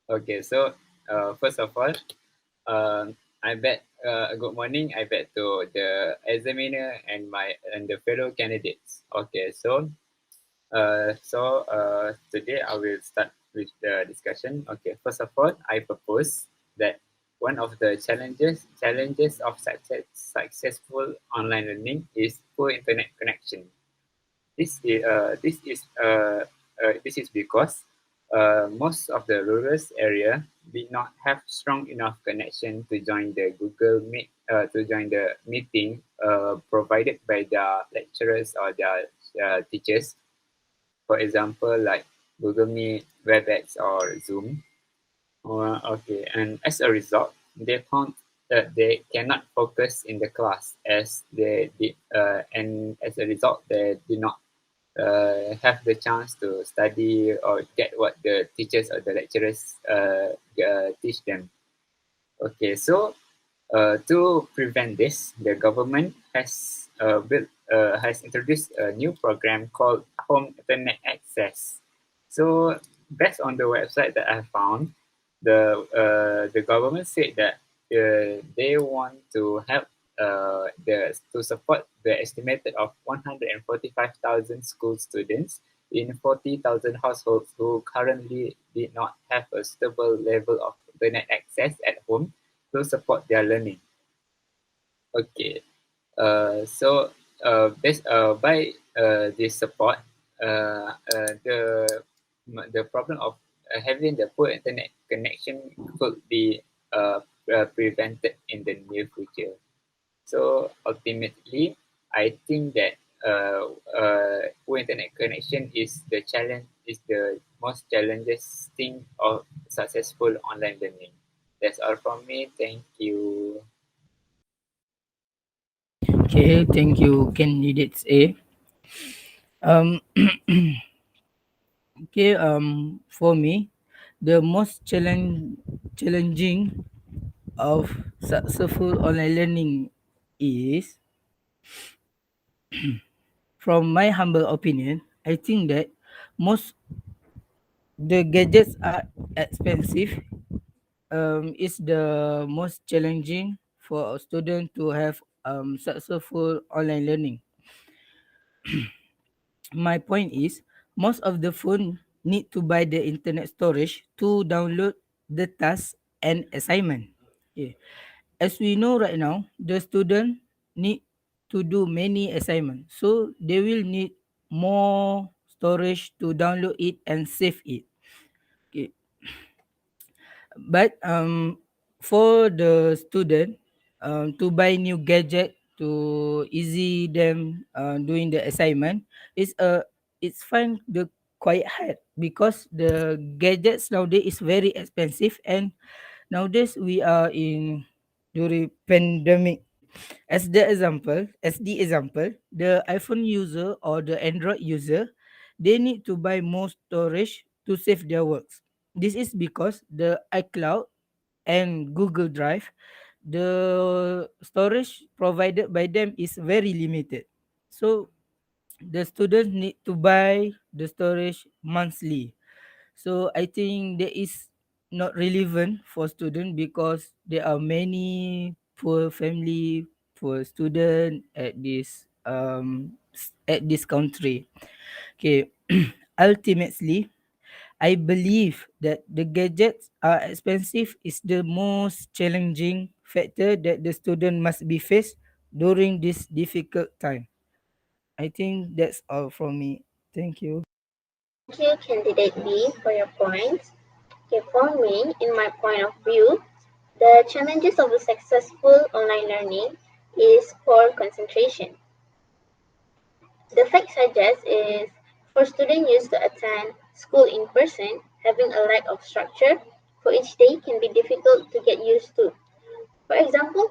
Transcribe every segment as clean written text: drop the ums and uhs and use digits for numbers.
Okay, so first of all, I bet good morning. I bet to the examiner and the fellow candidates. Okay, today I will start with the discussion. Okay, first of all, I propose that one of the challenges of successful online learning is poor internet connection. This is because most of the rural area did not have strong enough connection to join the Google Meet to join the meeting provided by their lecturers or their teachers. For example, like Google Meet, WebEx, or Zoom. Okay, and as a result, they found that they cannot focus in the class as they did, and as a result, they did not have the chance to study or get what the teachers or the lecturers teach them. Okay, to prevent this, the government has introduced a new program called Home Internet Access. So, based on the website that I found, the government said that they want to help to support the estimated of 145,000 school students in 40,000 households who currently did not have a stable level of internet access at home to support their learning. Okay. Based by this support, the problem of having the poor internet connection could be prevented in the near future. So ultimately, I think that poor internet connection is the most challenges thing of successful online learning. That's all from me. Thank you. Okay, thank you, candidates A. Um, okay, for me, the most challenging of successful online learning is, from my humble opinion, I think that most the gadgets are expensive. Is the most challenging for a student to have successful online learning. My point is, most of the phone need to buy the internet storage to download the task and assignment. Yeah. As we know right now, the student need to do many assignments, so they will need more storage to download it and save it. Okay. But for the student, to buy new gadget to easy them doing the assignment is it's fine the quite hard because the gadgets nowadays is very expensive, and nowadays we are in during pandemic. As the example, the iPhone user or the Android user, they need to buy more storage to save their works. This is because the iCloud and Google Drive, the storage provided by them is very limited. So the students need to buy the storage monthly. So I think that is not relevant for student because there are many poor family, poor student at this country. Okay. Ultimately, I believe that the gadgets are expensive is the most challenging factor that the student must be faced during this difficult time. I think that's all from me. Thank you. Thank you, candidate B, for your points. Okay, for me, in my point of view, the challenges of a successful online learning is poor concentration. The fact suggests is for students used to attend school in person, having a lack of structure for each day can be difficult to get used to. For example,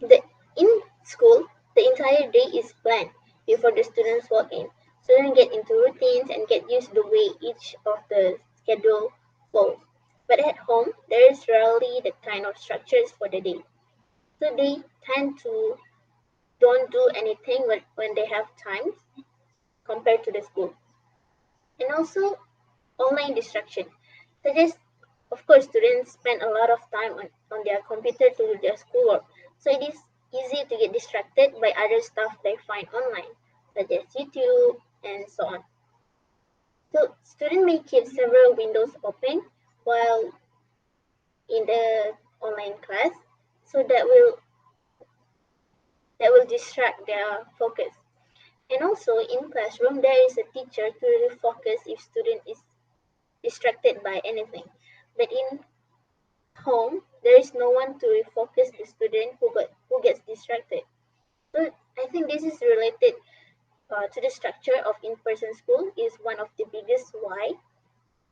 the in school, the entire day is planned before the students walk in. Students get into routines and get used to the way each of the schedule flows. But at home, there is rarely the kind of structures for the day. So they tend to don't do anything when they have time compared to the school. And also online distraction, such as Of course, students spend a lot of time on their computer to do their schoolwork, so it is easy to get distracted by other stuff they find online, such as YouTube and so on. So, students may keep several windows open while in the online class, so that will distract their focus. And also in classroom, there is a teacher to really focus if student is distracted by anything. But in home, there is no one to refocus the student who gets distracted. So I think this is related to the structure of in-person school is one of the biggest why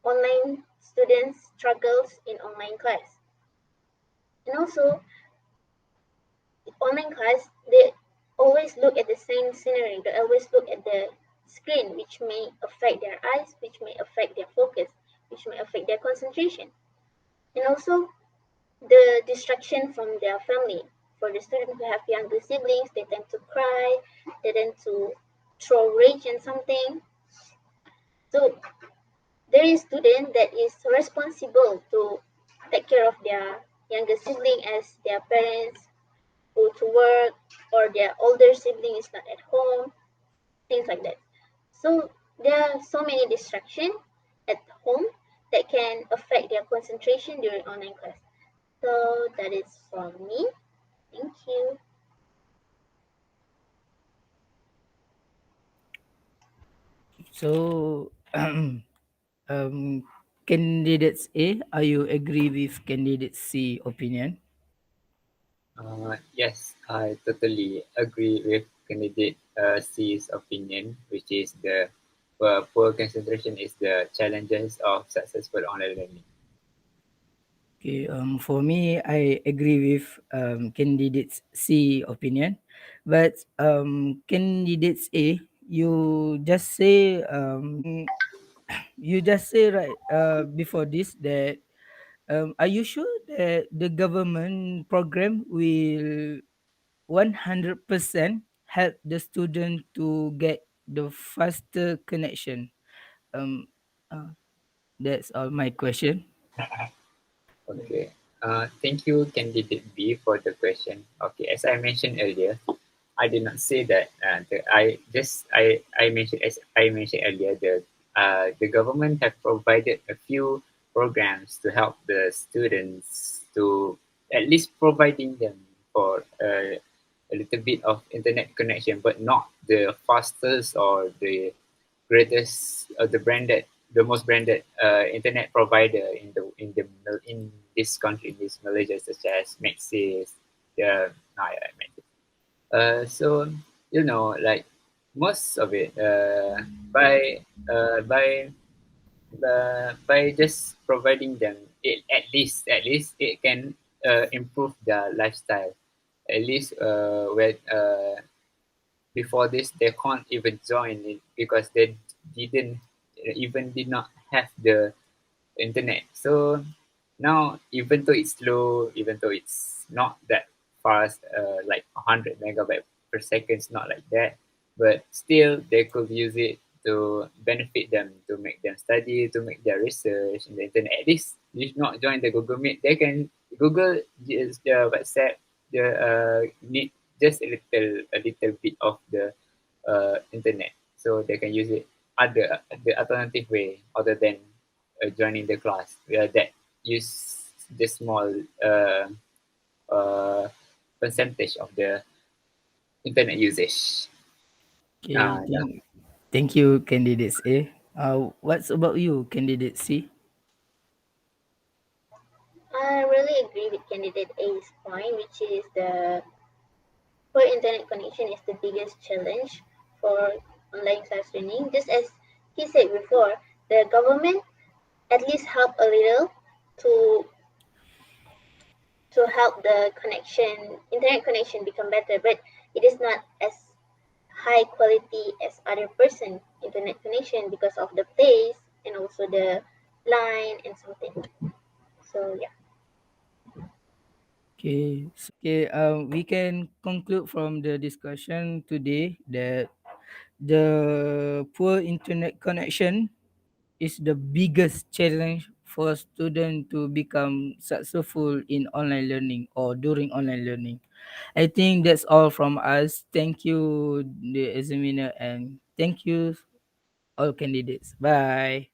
online students struggles in online class. And also online class, they always look at the same scenery. They always look at the screen, which may affect their eyes, which may affect their focus, which may affect their concentration. And also the distraction from their family. For the students who have younger siblings, they tend to cry, they tend to throw rage and something. So there is student that is responsible to take care of their younger sibling as their parents go to work or their older sibling is not at home, things like that. So there are so many distractions at home that can affect their concentration during online class. So that is from me. Thank you. So, candidates A, are you agree with candidate C opinion? Yes, I totally agree with candidate C's opinion, which is the poor concentration is the challenges of successful online learning. Okay, for me, I agree with candidates C opinion, but candidates A, you just say right before this that are you sure that the government program will 100% help the student to get the faster connection? Um, uh, that's all my question. Okay. Thank you, candidate B, for the question. Okay, as I mentioned earlier, I did not say that. I mentioned earlier the government have provided a few programs to help the students to at least providing them for a little bit of internet connection, but not the fastest or the greatest the most branded internet provider in this country, in this Malaysia, such as Maxis, yeah, no, yeah, Maxis. So like most of it by by just providing them it at least it can improve their lifestyle. At least when before this they can't even join it because they didn't even did not have the internet. So now, even though it's slow, even though it's not that fast, like 100 megabyte per second, it's not like that. But still, they could use it to benefit them, to make them study, to make their research in the internet. At least, if not join the Google Meet, they can Google just the WhatsApp. The need just a little bit of the internet, so they can use it other the alternative way other than joining the class that use the small uh, percentage of the internet usage. Okay, Yeah. thank you, candidates A. What's about you, candidate C? I really agree with candidate A's point, which is the poor internet connection is the biggest challenge for online class learning. Just as he said before, the government at least help a little to help the internet connection become better, but it is not as high quality as other person internet connection because of the pace and also the line and something. So yeah. Okay, we can conclude from the discussion today that the poor internet connection is the biggest challenge for students to become successful in online learning or during online learning. I think that's all from us. Thank you, the examiner, and thank you, all candidates. Bye.